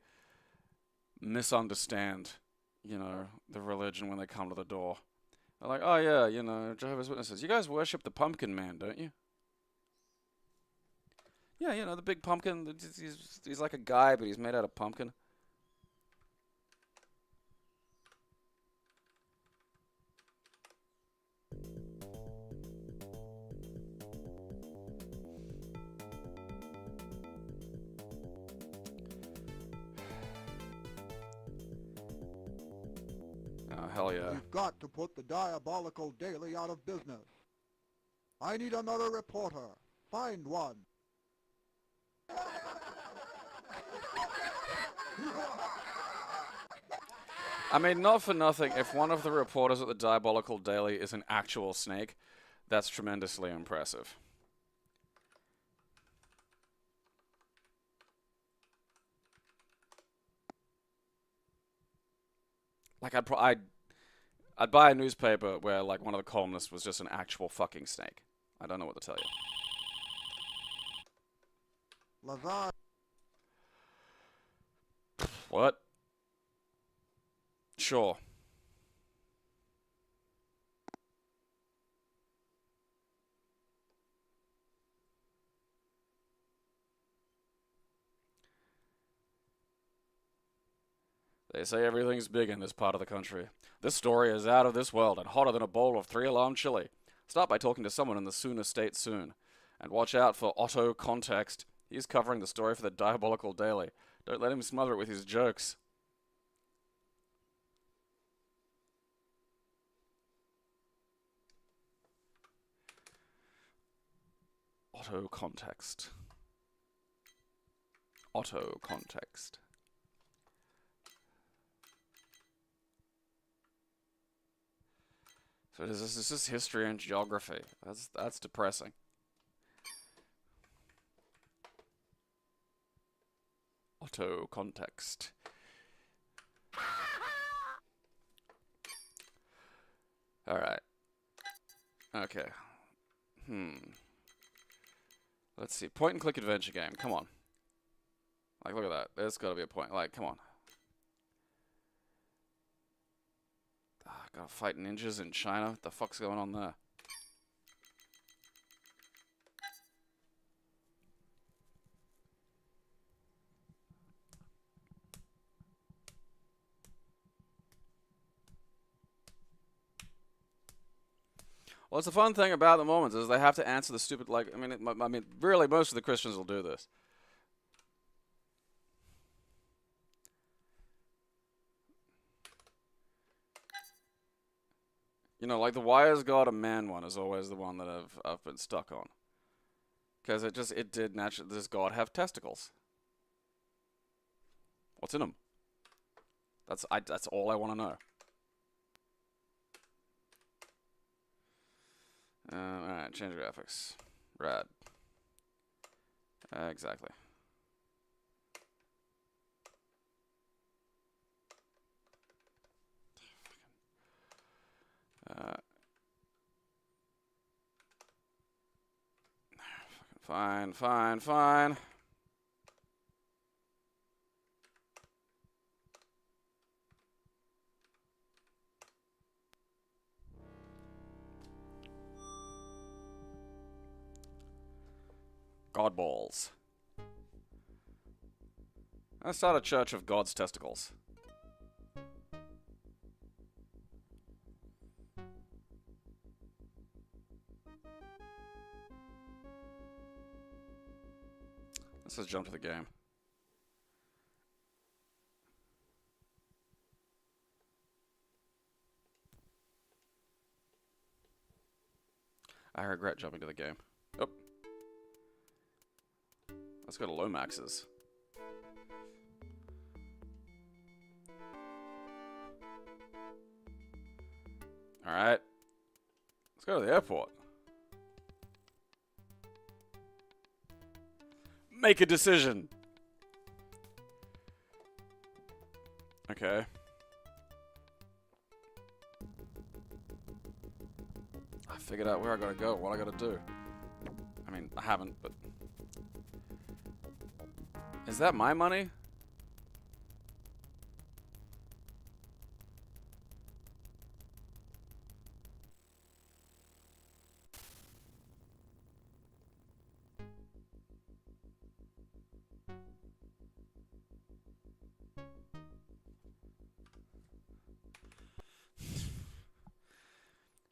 misunderstand, you know, the religion when they come to the door. They're like, oh yeah, you know, Jehovah's Witnesses, you guys worship the pumpkin man, don't you? Yeah, you know, the big pumpkin, he's like a guy, but he's made out of pumpkin. Oh, hell yeah. We've got to put the Diabolical Daily out of business. I need another reporter. Find one. I mean, not for nothing, if one of the reporters at the Diabolical Daily is an actual snake, that's tremendously impressive. Like, I'd buy a newspaper where, like, one of the columnists was just an actual fucking snake. I don't know what to tell you. Lazar. What? Sure. They say everything's big in this part of the country. This story is out of this world and hotter than a bowl of 3-alarm chili. Start by talking to someone in the Soon estate soon. And watch out for Otto Context. He's covering the story for the Diabolical Daily. Don't let him smother it with his jokes. Otto Context. Otto Context. So this is history and geography. That's depressing. Auto context. All right. Okay. Let's see. Point and click adventure game. Come on. Like, look at that. There's got to be a point. Like, come on. Gotta fight ninjas in China. What the fuck's going on there? Well, it's the fun thing about the Mormons is they have to answer the stupid, like, I mean, really, most of the Christians will do this. You know, like the why is God a man one is always the one that I've been stuck on. Because it did naturally. Does God have testicles? What's in them? That's all I want to know. Alright, change graphics. Rad. Exactly. Fine. God balls. Let's start a church of God's testicles. Let's just jump to the game. I regret jumping to the game. Oh. Let's go to low maxes. Alright. Let's go to the airport. Make a decision. Okay. I figured out where I gotta go, what I gotta do. I mean, I haven't, but... Is that my money?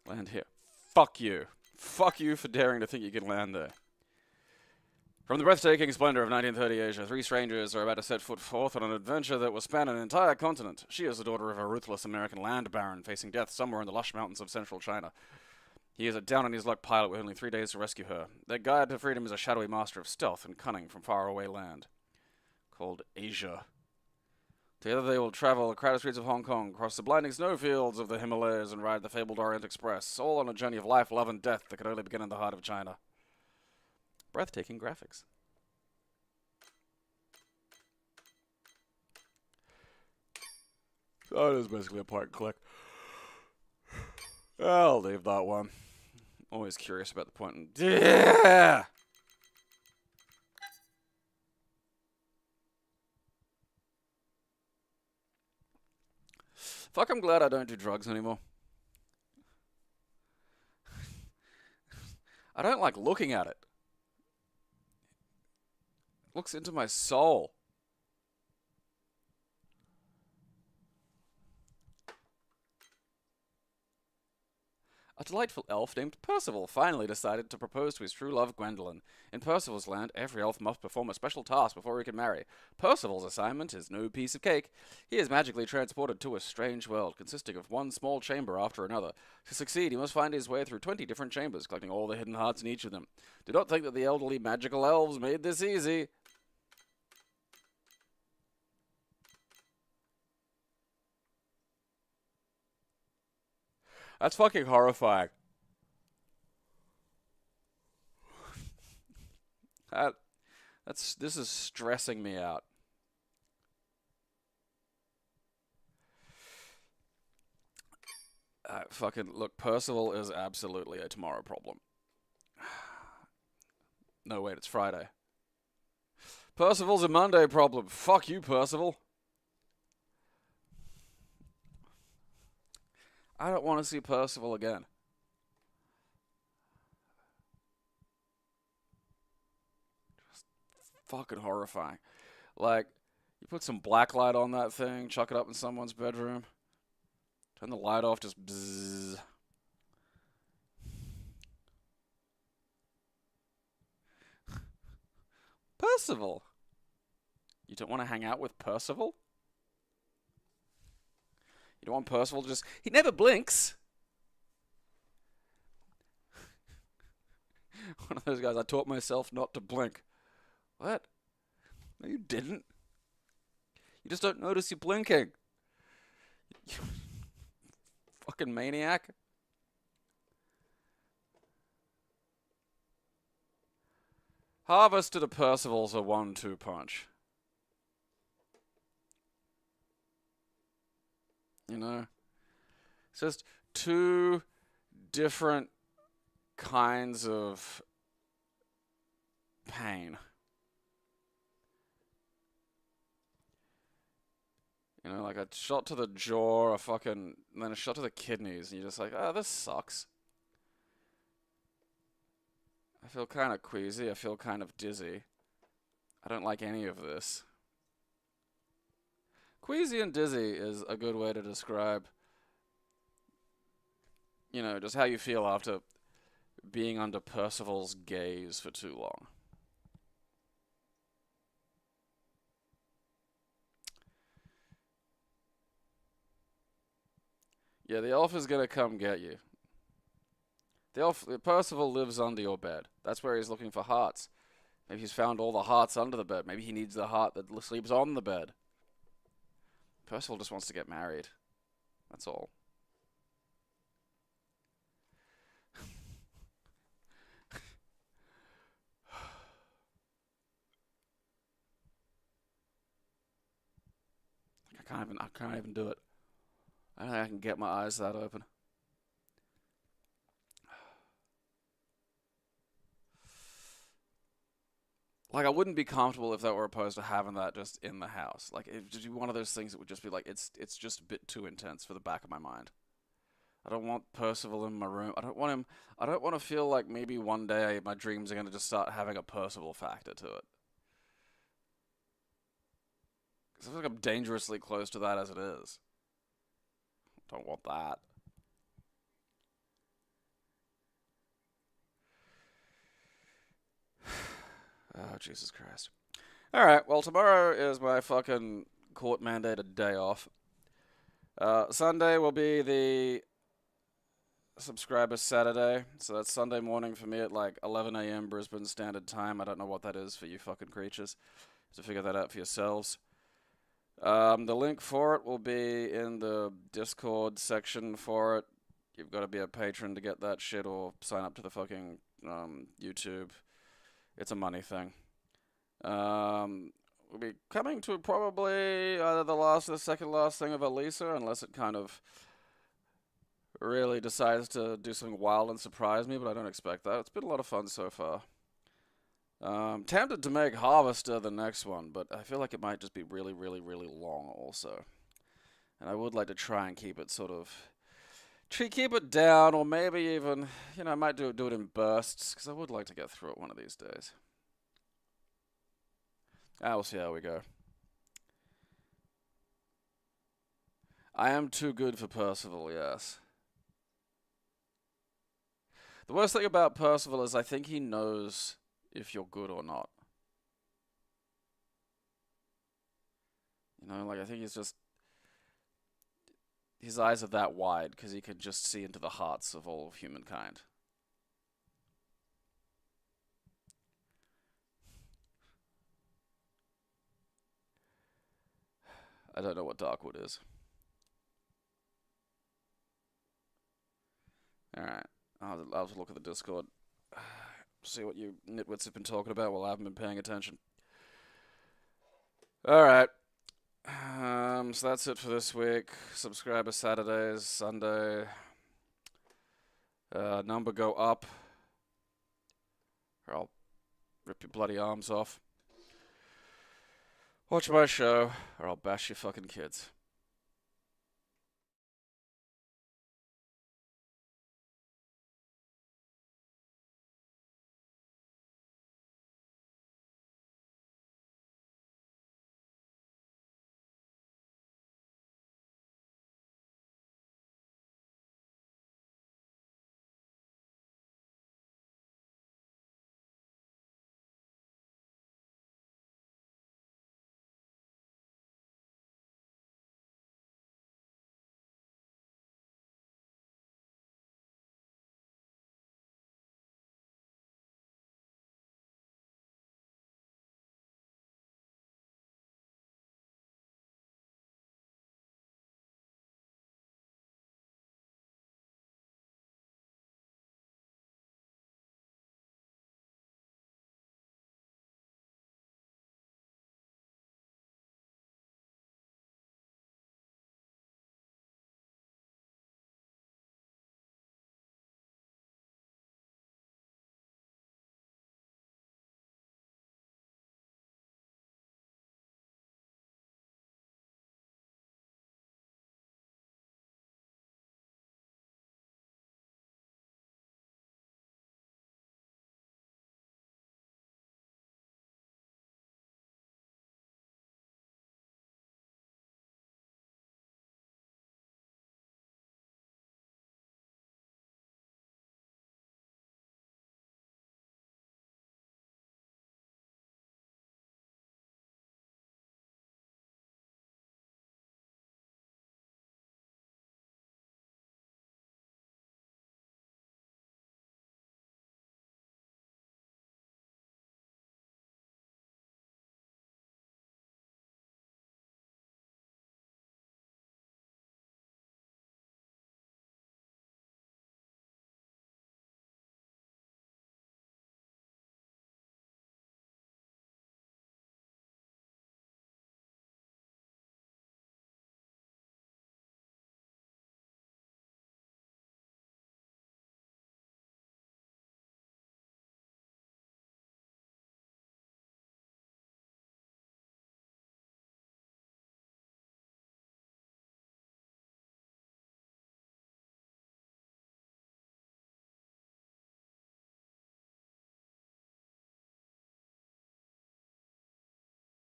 Land here. Fuck you. Fuck you for daring to think you can land there. From the breathtaking splendor of 1930 Asia, three strangers are about to set foot forth on an adventure that will span an entire continent. She is the daughter of a ruthless American land baron facing death somewhere in the lush mountains of central China. He is a down-on-his-luck pilot with only 3 days to rescue her. Their guide to freedom is a shadowy master of stealth and cunning from faraway land called Asia. Together they will travel the crowded streets of Hong Kong, cross the blinding snowfields of the Himalayas, and ride the fabled Orient Express, all on a journey of life, love, and death that could only begin in the heart of China. Breathtaking graphics. That is basically a point and click. I'll leave that one. Always curious about the point and... Yeah! Fuck, I'm glad I don't do drugs anymore. I don't like looking at it. It looks into my soul. A delightful elf named Percival finally decided to propose to his true love, Gwendolyn. In Percival's land, every elf must perform a special task before he can marry. Percival's assignment is no piece of cake. He is magically transported to a strange world, consisting of one small chamber after another. To succeed, he must find his way through 20 different chambers, collecting all the hidden hearts in each of them. Do not think that the elderly magical elves made this easy. That's fucking horrifying. This is stressing me out. Fucking look, Percival is absolutely a tomorrow problem. No, wait, it's Friday. Percival's a Monday problem. Fuck you, Percival. I don't want to see Percival again. Just fucking horrifying. Like, you put some black light on that thing, chuck it up in someone's bedroom, turn the light off, just bzzz. Percival? You don't want to hang out with Percival? You don't want Percival to just... He never blinks. One of those guys, I taught myself not to blink. What? No, you didn't. You just don't notice you're blinking. You fucking maniac. Harvester to Percival's a 1-2 punch. You know? It's just two different kinds of pain. You know, like a shot to the jaw, and then a shot to the kidneys, and you're just like, oh, this sucks. I feel kind of queasy, I feel kind of dizzy. I don't like any of this. Queasy and dizzy is a good way to describe, you know, just how you feel after being under Percival's gaze for too long. Yeah, the elf is gonna come get you. Percival lives under your bed. That's where he's looking for hearts. Maybe he's found all the hearts under the bed. Maybe he needs the heart that sleeps on the bed. Percival just wants to get married. That's all. I can't even do it. I don't think I can get my eyes that open. Like, I wouldn't be comfortable if that were opposed to having that just in the house. Like, it would just be one of those things that would just be like, it's just a bit too intense for the back of my mind. I don't want Percival in my room. I don't want to feel like maybe one day my dreams are going to just start having a Percival factor to it. Because I feel like I'm dangerously close to that as it is. Don't want that. Oh, Jesus Christ. Alright, well, tomorrow is my fucking court-mandated day off. Sunday will be the subscriber Saturday, so that's Sunday morning for me at like 11 a.m. Brisbane Standard Time. I don't know what that is for you fucking creatures. So figure that out for yourselves. The link for it will be in the Discord section for it. You've got to be a patron to get that shit or sign up to the fucking YouTube. It's a money thing. We'll be coming to probably either the last or the second last thing of Elisa, unless it kind of really decides to do something wild and surprise me, but I don't expect that. It's been a lot of fun so far. Tempted to make Harvester the next one, but I feel like it might just be really, really, really long also. And I would like to try and keep it sort of... keep it down, or maybe even, you know, I might do it in bursts, because I would like to get through it one of these days. We'll see how we go. I am too good for Percival, yes. The worst thing about Percival is I think he knows if you're good or not. You know, like, I think he's just... His eyes are that wide because he can just see into the hearts of all of humankind. I don't know what Darkwood is. Alright, I'll have to look at the Discord. See what you nitwits have been talking about while I haven't been paying attention. Alright. So that's it for this week. Subscriber Saturdays, Sunday. Number go up, or I'll rip your bloody arms off. Watch my show, or I'll bash your fucking kids.